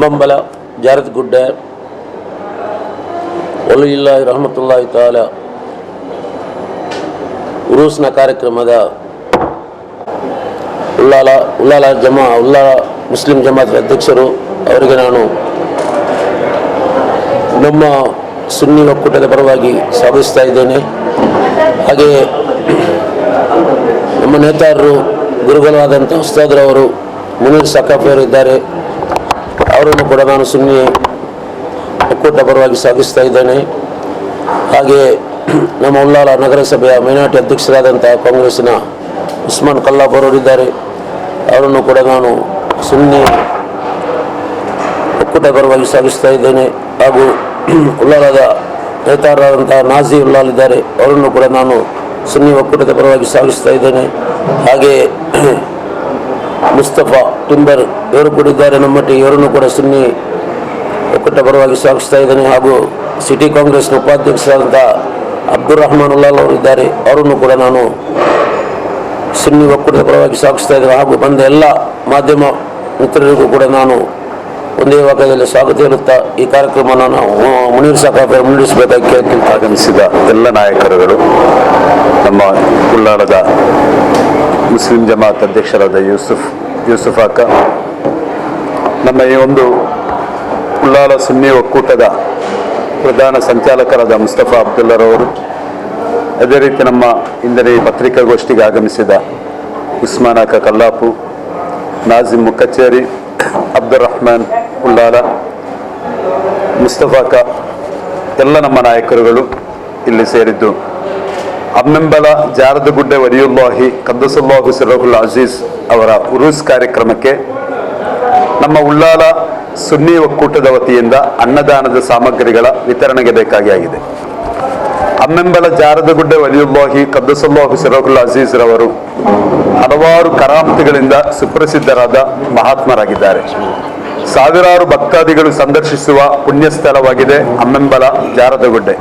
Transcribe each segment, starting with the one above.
ಅಮ್ಮಂಬಲ ಜಾರತ್ ಗುಡ್ಡೆ ಒಲಿಯಿಲ್ಲಾಹಿ ರಹಮತುಲ್ಲಾಹಿ ತಾಲ ಉರೂಸ್ನ ಕಾರ್ಯಕ್ರಮದ ಉಲ್ಲಾಲ ಮುಸ್ಲಿಂ ಜಮಾತ್ ಅಧ್ಯಕ್ಷರು ಅವರಿಗೆ ನಾನು ನಮ್ಮ ಸುನ್ನಿ ಒಕ್ಕೂಟದ ಪರವಾಗಿ ಸ್ವಾಗತಿಸ್ತಾ ಇದ್ದೇನೆ. ಹಾಗೆಯೇ ನಮ್ಮ ನೇತಾರರು ಗುರುಗಳಾದಂಥ ಉಸ್ತಾದ್ರವರು ಮುನೀರ್ ಸಕಾಫಿಯವರು ಇದ್ದಾರೆ, ಅವರನ್ನು ಕೂಡ ನಾನು ಸುನ್ನಿ ಒಕ್ಕೂಟ ಪರವಾಗಿ ಸ್ವಾಗತಿಸ್ತಾ ಇದ್ದೇನೆ. ಹಾಗೆಯೇ ನಮ್ಮ ಉಲ್ಲಾಲ ನಗರಸಭೆಯ ಮೈನಾರಿಟಿ ಅಧ್ಯಕ್ಷರಾದಂಥ ಕಾಂಗ್ರೆಸ್ಸಿನ ಉಸ್ಮಾನ್ ಕಲ್ಲಾಪ್ ಅವರಿದ್ದಾರೆ, ಅವರನ್ನು ಕೂಡ ನಾನು ಸುನ್ನಿ ಒಕ್ಕೂಟ ಪರವಾಗಿ ಸ್ವಾಗತಿಸ್ತಾ ಇದ್ದೇನೆ. ಹಾಗೂ ಉಲ್ಲಾಲದ ನೇತಾರರಾದಂಥ ನಾಜಿ ಉಲ್ಲಾಲ್ ಇದ್ದಾರೆ, ಅವರನ್ನು ಕೂಡ ನಾನು ಸುನ್ನಿ ಒಕ್ಕೂಟದ ಪರವಾಗಿ ಸ್ವಾಗತಿಸ್ತಾ ಇದ್ದೇನೆ. ಹಾಗೆಯೇ ಮುಸ್ತಫಾ ಟಿಂಬರ್ ಇವರು ಕೂಡ ಇದ್ದಾರೆ ನಮ್ಮೊಟ್ಟಿಗೆ, ಇವರನ್ನು ಕೂಡ ಸುನ್ನಿ ಒಕ್ಕೂಟ ಪರವಾಗಿ ಸ್ವಾಗತಿಸ್ತಾ ಇದ್ದೇನೆ. ಹಾಗೂ ಸಿಟಿ ಕಾಂಗ್ರೆಸ್ನ ಉಪಾಧ್ಯಕ್ಷರಾದಂಥ ಅಬ್ದುಲ್ ರಹಮಾನ್ ಉಲ್ಲಾಲ್ ಅವರು ಇದ್ದಾರೆ, ಅವರನ್ನು ಕೂಡ ನಾನು ಸುನ್ನಿ ಒಕ್ಕೂಟದ ಪರವಾಗಿ ಸ್ವಾಗತಿಸ್ತಾ ಇದ್ದೇನೆ. ಹಾಗೂ ಬಂದ ಎಲ್ಲ ಮಾಧ್ಯಮ ಮಿತ್ರರಿಗೂ ಕೂಡ ನಾನು ಒಂದೇ ವಾಕ್ಯದಲ್ಲಿ ಸ್ವಾಗತ ಇರುತ್ತಾ ಈ ಕಾರ್ಯಕ್ರಮ ನಾನು ಮುನೀರ್ ಸಕಾಫಿ ಮುನ್ನಡೆಸಬೇಕಾಗಿ ಕೇಳ್ತೀನಿ. ಆಗಮಿಸಿದ ಎಲ್ಲ ನಾಯಕರುಗಳು, ನಮ್ಮ ಉಲ್ಲಾಲದ ಮುಸ್ಲಿಂ ಜಮಾತ್ ಅಧ್ಯಕ್ಷರಾದ ಯೂಸುಫ್ ಅಕ್ಕ, ನಮ್ಮ ಈ ಒಂದು ಉಲ್ಲಾಲ ಸುನ್ನಿ ಒಕ್ಕೂಟದ ಪ್ರಧಾನ ಸಂಚಾಲಕರಾದ ಮುಸ್ತಫಾ ಅಬ್ದುಲ್ಲರವರು, ಅದೇ ರೀತಿ ನಮ್ಮ ಇಂದಿನ ಈ ಪತ್ರಿಕಾಗೋಷ್ಠಿಗೆ ಆಗಮಿಸಿದ ಉಸ್ಮಾನ್ ಅಕ್ಕ ಕಲ್ಲಾಪು, ನಾಜಿಮ್ ಮುಕ್ಕಚ್ಚೇರಿ, ಅಬ್ದುಲ್ ರಹಮಾನ್ ಉಲ್ಲಾಲ, ಮುಸ್ತಫಾಕ, ಎಲ್ಲ ನಮ್ಮ ನಾಯಕರುಗಳು ಇಲ್ಲಿ ಸೇರಿದ್ದು ಅಮ್ಮೆಂಬಲ ಜಾರದಗುಡ್ಡೆ ವಲಿಯುಲ್ಲಾಹಿ ಕದ್ದಸುಲ್ಲಾಹು ಸಿರ್ರುಲ್ ಅಜೀಜ್ ಅವರ ಉರೂಸ್ ಕಾರ್ಯಕ್ರಮಕ್ಕೆ ನಮ್ಮ ಉಲ್ಲಾಲ ಸುನ್ನಿ ಒಕ್ಕೂಟದ ವತಿಯಿಂದ ಅನ್ನದಾನದ ಸಾಮಗ್ರಿಗಳ ವಿತರಣೆಗೆ ಬೇಕಾಗಿ ಆಗಿದೆ. ಅಮ್ಮೆಂಬಲ ಜಾರದಗುಡ್ಡೆ ವಲಿಯುಲ್ಲಾಹಿ ಕದ್ದಸುಲ್ಲಾಹು ಸಿರ್ರುಲ್ ಅಜೀಜ್ ರವರು ಹಲವಾರು ಕರಾಮತಿಗಳಿಂದ ಸುಪ್ರಸಿದ್ಧರಾದ ಮಹಾತ್ಮರಾಗಿದ್ದಾರೆ. ಸಾವಿರಾರು ಭಕ್ತಾದಿಗಳು ಸಂದರ್ಶಿಸುವ ಪುಣ್ಯ ಸ್ಥಳವಾಗಿದೆ ಅಮ್ಮೆಂಬಲ ಜಾರದಗುಡ್ಡೆ.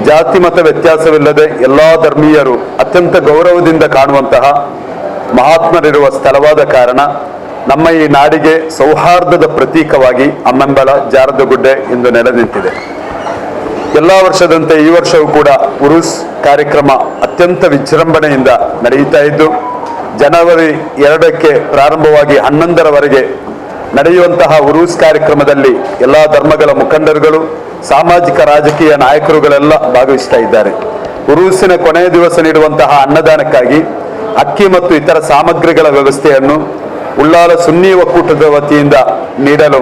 ಜಾತಿ ಮತ ವ್ಯತ್ಯಾಸವಿಲ್ಲದೆ ಎಲ್ಲಾ ಧರ್ಮೀಯರು ಅತ್ಯಂತ ಗೌರವದಿಂದ ಕಾಣುವಂತಹ ಮಹಾತ್ಮರಿರುವ ಸ್ಥಳವಾದ ಕಾರಣ ನಮ್ಮ ಈ ನಾಡಿಗೆ ಸೌಹಾರ್ದದ ಪ್ರತೀಕವಾಗಿ ಅಮ್ಮೆಂಬಲ ಜಾರದಗುಡ್ಡೆ ಎಂದು ನೆಲೆ ನಿಂತಿದೆ. ಎಲ್ಲ ವರ್ಷದಂತೆ ಈ ವರ್ಷವೂ ಕೂಡ ಉರುಸ್ ಕಾರ್ಯಕ್ರಮ ಅತ್ಯಂತ ವಿಜೃಂಭಣೆಯಿಂದ ನಡೆಯುತ್ತಾ ಇದ್ದು, ಜನವರಿ 2ಕ್ಕೆ ಪ್ರಾರಂಭವಾಗಿ 11ರವರೆಗೆ ನಡೆಯುವಂತಹ ಉರೂಸ್ ಕಾರ್ಯಕ್ರಮದಲ್ಲಿ ಎಲ್ಲ ಧರ್ಮಗಳ ಮುಖಂಡರುಗಳು, ಸಾಮಾಜಿಕ ರಾಜಕೀಯ ನಾಯಕರುಗಳೆಲ್ಲ ಭಾಗವಹಿಸ್ತಾ ಇದ್ದಾರೆ. ಉರೂಸಿನ ಕೊನೆಯ ದಿವಸ ನೀಡುವಂತಹ ಅನ್ನದಾನಕ್ಕಾಗಿ ಅಕ್ಕಿ ಮತ್ತು ಇತರ ಸಾಮಗ್ರಿಗಳ ವ್ಯವಸ್ಥೆಯನ್ನು ಉಲ್ಲಾಲ ಸುನ್ನಿ ಒಕ್ಕೂಟದ ವತಿಯಿಂದ ನೀಡಲು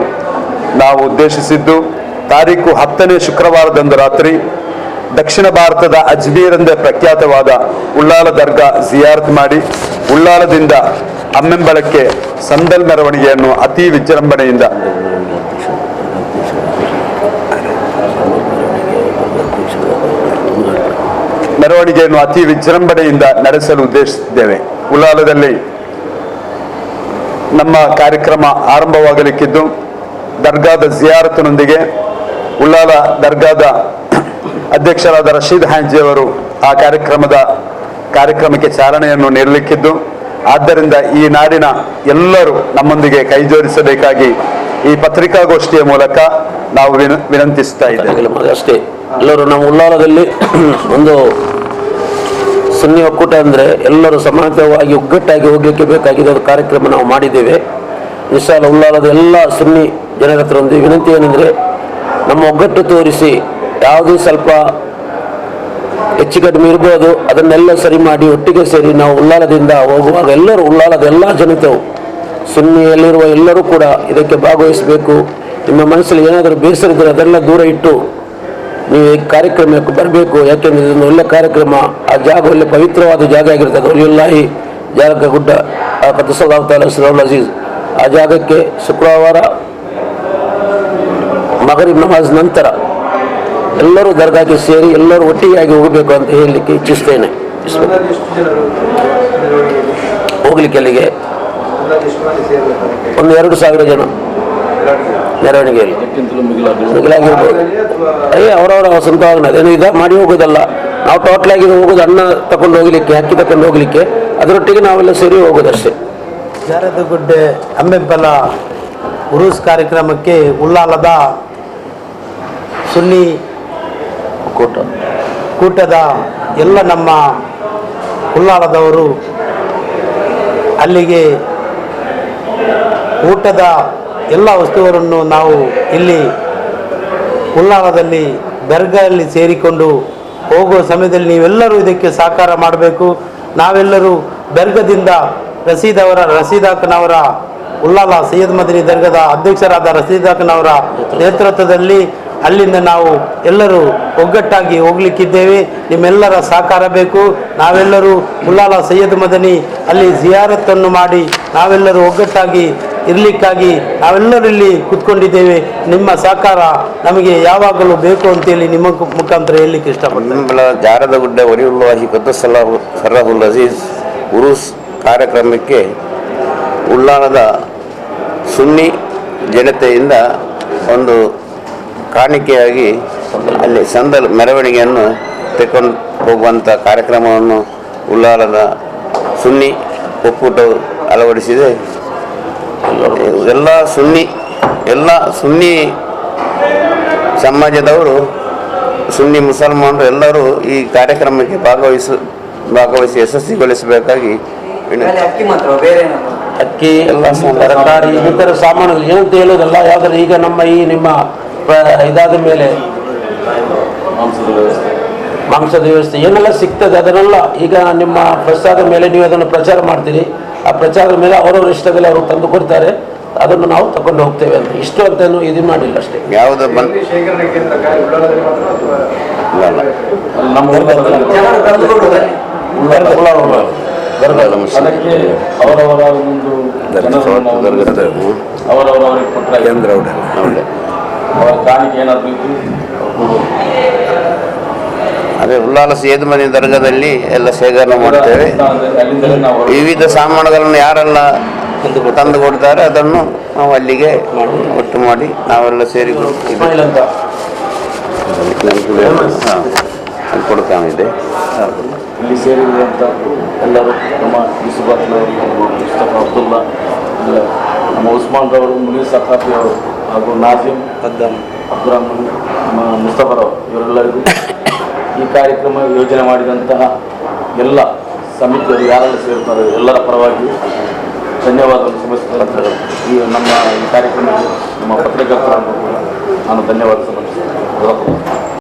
ನಾವು ಉದ್ದೇಶಿಸಿದ್ದು, ತಾರೀಕು 10ನೇ ಶುಕ್ರವಾರದಂದು ರಾತ್ರಿ ದಕ್ಷಿಣ ಭಾರತದ ಅಜ್ಮೀರ್ ಎಂದೇ ಪ್ರಖ್ಯಾತವಾದ ಉಲ್ಲಾಲ ದರ್ಗಾ ಜಿಯಾರತ್ ಮಾಡಿ ಉಲ್ಲಾಲದಿಂದ ಅಮ್ಮೆಂಬಳಕ್ಕೆ ಸಂದಲ್ ಮೆರವಣಿಗೆಯನ್ನು ಅತಿ ವಿಜೃಂಭಣೆಯಿಂದ ನಡೆಸಲು ಉದ್ದೇಶಿಸಿದ್ದೇವೆ. ಉಲ್ಲಾಲದಲ್ಲಿ ನಮ್ಮ ಕಾರ್ಯಕ್ರಮ ಆರಂಭವಾಗಲಿಕ್ಕಿದ್ದು ದರ್ಗಾದ ಜಿಯಾರತ್ನೊಂದಿಗೆ ಉಲ್ಲಾಲ ದರ್ಗಾದ ಅಧ್ಯಕ್ಷರಾದ ರಶೀದ್ ಹಾಂಜಿಯವರು ಆ ಕಾರ್ಯಕ್ರಮಕ್ಕೆ ಚಾಲನೆಯನ್ನು ನೀಡಲಿಕ್ಕಿದ್ದು, ಆದ್ದರಿಂದ ಈ ನಾಡಿನ ಎಲ್ಲರೂ ನಮ್ಮೊಂದಿಗೆ ಕೈ ಜೋಡಿಸಬೇಕಾಗಿ ಈ ಪತ್ರಿಕಾಗೋಷ್ಠಿಯ ಮೂಲಕ ನಾವು ವಿನಂತಿಸ್ತಾ ಇದ್ದೇವೆ. ಅಷ್ಟೇ, ಎಲ್ಲರೂ ನಮ್ಮ ಉಲ್ಲಾಲದಲ್ಲಿ ಒಂದು ಸುನ್ನಿ ಒಕ್ಕೂಟ ಅಂದರೆ ಎಲ್ಲರೂ ಸಮಾನವಾಗಿ ಒಗ್ಗಟ್ಟಾಗಿ ಹೋಗಲಿಕ್ಕೆ ಬೇಕಾಗಿದ್ದ ಒಂದು ಕಾರ್ಯಕ್ರಮ ನಾವು ಮಾಡಿದ್ದೇವೆ. ಇನ್ಶಾ ಅಲ್ಲಾಹ್ ಉಲ್ಲಾಲದ ಎಲ್ಲ ಸುನ್ನಿ ಜನರ ಹತ್ರ ಒಂದು ವಿನಂತಿ ಏನೆಂದರೆ, ನಮ್ಮ ಒಗ್ಗಟ್ಟು ತೋರಿಸಿ ಯಾವುದೇ ಸ್ವಲ್ಪ ಹೆಚ್ಚು ಕಡಿಮೆ ಇರ್ಬೋದು ಅದನ್ನೆಲ್ಲ ಸರಿ ಮಾಡಿ ಒಟ್ಟಿಗೆ ಸೇರಿ ನಾವು ಉಲ್ಲಾಲದಿಂದ ಹೋಗುವಾಗ ಎಲ್ಲರೂ ಉಲ್ಲಾಲದ ಎಲ್ಲ ಜನತೆಯು ಸುನ್ನಿಯಲ್ಲಿರುವ ಎಲ್ಲರೂ ಕೂಡ ಇದಕ್ಕೆ ಭಾಗವಹಿಸಬೇಕು. ನಿಮ್ಮ ಮನಸ್ಸಲ್ಲಿ ಏನಾದರೂ ಬೇಸರ ಇದ್ದರೆ ಅದೆಲ್ಲ ದೂರ ಇಟ್ಟು ನೀವು ಈ ಕಾರ್ಯಕ್ರಮಕ್ಕೆ ಬರಬೇಕು. ಯಾಕೆಂದರೆ ಇದೊಂದು ಒಳ್ಳೆ ಕಾರ್ಯಕ್ರಮ, ಆ ಜಾಗ ಒಳ್ಳೆ ಪವಿತ್ರವಾದ ಜಾಗ ಆಗಿರ್ತದೆ. ವಲಿಯುಲ್ಲಾಹಿ ಜಾರದಗುಡ್ಡ ಕದ್ದಸುಲ್ಲಾಹು ತಾಲ ಸಿರ್ರುಲ್ ಅಜೀಜ್ ಆ ಜಾಗಕ್ಕೆ ಶುಕ್ರವಾರ ಮಗರಿಬ್ ನಮಾಜ್ ನಂತರ ಎಲ್ಲರೂ ದರ್ಗಾಕ್ಕೆ ಸೇರಿ ಎಲ್ಲರೂ ಒಟ್ಟಿಗೆಯಾಗಿ ಹೋಗಬೇಕು ಅಂತ ಹೇಳಲಿಕ್ಕೆ ಇಚ್ಛಿಸ್ತೇನೆ. ಹೋಗ್ಲಿಕ್ಕೆ ಅಲ್ಲಿಗೆ 1,000-2,000 ಜನ ಮೆರವಣಿಗೆಯಲ್ಲಿ ಮಿಗಿಲಾಗಿರ್ಬೋದು. ಅವರವರ ಸ್ವಂತ ಅದೇನು ಮಾಡಿ ಹೋಗೋದಲ್ಲ, ನಾವು ಟೋಟಲಾಗಿ ಹೋಗೋದು ಅನ್ನ ತಗೊಂಡು ಹೋಗ್ಲಿಕ್ಕೆ, ಅಕ್ಕಿ ತಗೊಂಡು ಹೋಗ್ಲಿಕ್ಕೆ, ಅದರೊಟ್ಟಿಗೆ ನಾವೆಲ್ಲ ಸೇರಿ ಹೋಗೋದಷ್ಟೇ. ಜಾರದಗುಡ್ಡೆ ಅಮ್ಮೆಂಬಲ ಉರುಸ್ ಕಾರ್ಯಕ್ರಮಕ್ಕೆ ಉಳ್ಳಾಲದ ಸುನ್ನಿ ಕೂಟದ ಎಲ್ಲ ನಮ್ಮ ಉಳ್ಳಾಲದವರು ಅಲ್ಲಿಗೆ ಊಟದ ಎಲ್ಲ ವಸ್ತುಗಳನ್ನು ನಾವು ಇಲ್ಲಿ ಉಳ್ಳಾಲದಲ್ಲಿ ದರ್ಗಾದಲ್ಲಿ ಸೇರಿಕೊಂಡು ಹೋಗುವ ಸಮಯದಲ್ಲಿ ನೀವೆಲ್ಲರೂ ಇದಕ್ಕೆ ಸಹಕಾರ ಮಾಡಬೇಕು. ನಾವೆಲ್ಲರೂ ದರ್ಗದಿಂದ ರಸೀದಾಕನವರ ಉಳ್ಳಾಲ ಸೈಯದ್ ಮದನಿ ದರ್ಗದ ಅಧ್ಯಕ್ಷರಾದ ರಸೀದಾಕನವರ ನೇತೃತ್ವದಲ್ಲಿ ಅಲ್ಲಿಂದ ನಾವು ಎಲ್ಲರೂ ಒಗ್ಗಟ್ಟಾಗಿ ಹೋಗ್ಲಿಕ್ಕಿದ್ದೇವೆ. ನಿಮ್ಮೆಲ್ಲರ ಸಹಕಾರ ಬೇಕು. ನಾವೆಲ್ಲರೂ ಉಳ್ಳಾಲ ಸೈಯದ್ ಮದನಿ ಅಲ್ಲಿ ಜಿಯಾರತ್ತನ್ನು ಮಾಡಿ ನಾವೆಲ್ಲರೂ ಒಗ್ಗಟ್ಟಾಗಿ ಇರಲಿಕ್ಕಾಗಿ ನಾವೆಲ್ಲರೂ ಇಲ್ಲಿ ಕೂತ್ಕೊಂಡಿದ್ದೇವೆ. ನಿಮ್ಮ ಸಹಕಾರ ನಮಗೆ ಯಾವಾಗಲೂ ಬೇಕು ಅಂತೇಳಿ ನಿಮ್ಮ ಮುಖಾಂತರ ಹೇಳಲಿಕ್ಕೆ ಇಷ್ಟಪಡ್ತೀನಿ. ಜಾರದ ಗುಡ್ಡ ಒಲಿಯುಲ್ಲಾಹಿ ಸರ್ರಹುಲ್ ಅಜೀಜ್ ಉರುಸ್ ಕಾರ್ಯಕ್ರಮಕ್ಕೆ ಉಳ್ಳಾಲದ ಸುನ್ನಿ ಜನತೆಯಿಂದ ಒಂದು ಕಾಣಿಕೆಯಾಗಿ ಅಲ್ಲಿ ಸಂದಲ್ ಮೆರವಣಿಗೆಯನ್ನು ತೆಗೆದುಕೊಂಡು ಹೋಗುವಂಥ ಕಾರ್ಯಕ್ರಮವನ್ನು ಉಳ್ಳಾಲದ ಸುನ್ನಿ ಒಕ್ಕೂಟವು ಅಳವಡಿಸಿದೆ. ಎಲ್ಲ ಸುನ್ನಿ ಸಮಾಜದವರು ಸುನ್ನಿ ಮುಸಲ್ಮಾನರು ಎಲ್ಲರೂ ಈ ಕಾರ್ಯಕ್ರಮಕ್ಕೆ ಭಾಗವಹಿಸಿ ಯಶಸ್ವಿಗೊಳಿಸಬೇಕಾಗಿ ಅಕ್ಕಿ ಎಲ್ಲ ತರಕಾರಿ ಇನ್ನಿತರ ಸಾಮಾನುಗಳು ಏನಂತ ಹೇಳೋದಲ್ಲ. ಯಾವ್ದಾದ್ರು ಈಗ ನಿಮ್ಮ ಇದಾದ ಮೇಲೆ ಮಾಂಸದ ವ್ಯವಸ್ಥೆ ಏನೆಲ್ಲ ಸಿಗ್ತದೆ ಅದನ್ನೆಲ್ಲ ಈಗ ನಿಮ್ಮ ಪ್ರಸಾದ ಮೇಲೆ ನೀವು ಅದನ್ನು ಪ್ರಚಾರ ಮಾಡ್ತೀರಿ. ಆ ಪ್ರಚಾರದ ಮೇಲೆ ಅವರವರ ಇಷ್ಟದಲ್ಲಿ ಅವರು ತಂದು ಕೊಡ್ತಾರೆ. ಅದನ್ನು ನಾವು ತಗೊಂಡು ಹೋಗ್ತೇವೆ ಅಂತ ಇಷ್ಟು ಅಂತೇನು ಇದು ಮಾಡಿಲ್ಲ ಅಷ್ಟೇ. ಯಾವುದು ಅದೇ ಉಳ್ಳಾಲ ಸೈಯದ್ ಮದನಿ ದರ್ಗಾದಲ್ಲಿ ಎಲ್ಲ ಶೇಖರಣೆ ಮಾಡ್ತೇವೆ. ವಿವಿಧ ಸಾಮಾನುಗಳನ್ನು ಯಾರೆಲ್ಲ ತಂದು ಕೊಡ್ತಾರೆ ಅದನ್ನು ನಾವು ಅಲ್ಲಿಗೆ ಒಟ್ಟು ಮಾಡಿ ನಾವೆಲ್ಲ ಸೇರಿ ಕೊಡ್ತಾನಿದೆ. ಇಲ್ಲಿ ಸೇರಿರುವಂಥ ಎಲ್ಲರೂ ನಮ್ಮ ಮುಸ್ತಫಾ ಅಬ್ದುಲ್ಲಾ, ನಮ್ಮ ಉಸ್ಮಾನ್ ರವರು, ಮುನೀರ್ ಸಖಾಫಿ ಅವರು ಹಾಗೂ ನಾಜಿಮ್ ಅಬ್ದುರಹ್ಮಾನ್, ನಮ್ಮ ಮುಸ್ತಫರವರು ಇವರೆಲ್ಲರಿಗೂ ಈ ಕಾರ್ಯಕ್ರಮ ಯೋಜನೆ ಮಾಡಿದಂತಹ ಎಲ್ಲ ಸಮಿತಿಯವರು ಯಾರೆಲ್ಲ ಸೇರ್ತಾರೆ ಎಲ್ಲರ ಪರವಾಗಿ ಧನ್ಯವಾದವನ್ನು ಸಮರ್ಪಿಸುತ್ತಾರೆ. ಈ ನಮ್ಮ ಈ ಕಾರ್ಯಕ್ರಮಕ್ಕೆ ನಮ್ಮ ಪತ್ರಕರ್ತರನ್ನು ಕೂಡ ನಾನು ಧನ್ಯವಾದ ಸಮರ್ಪಿಸುತ್ತೇನೆ.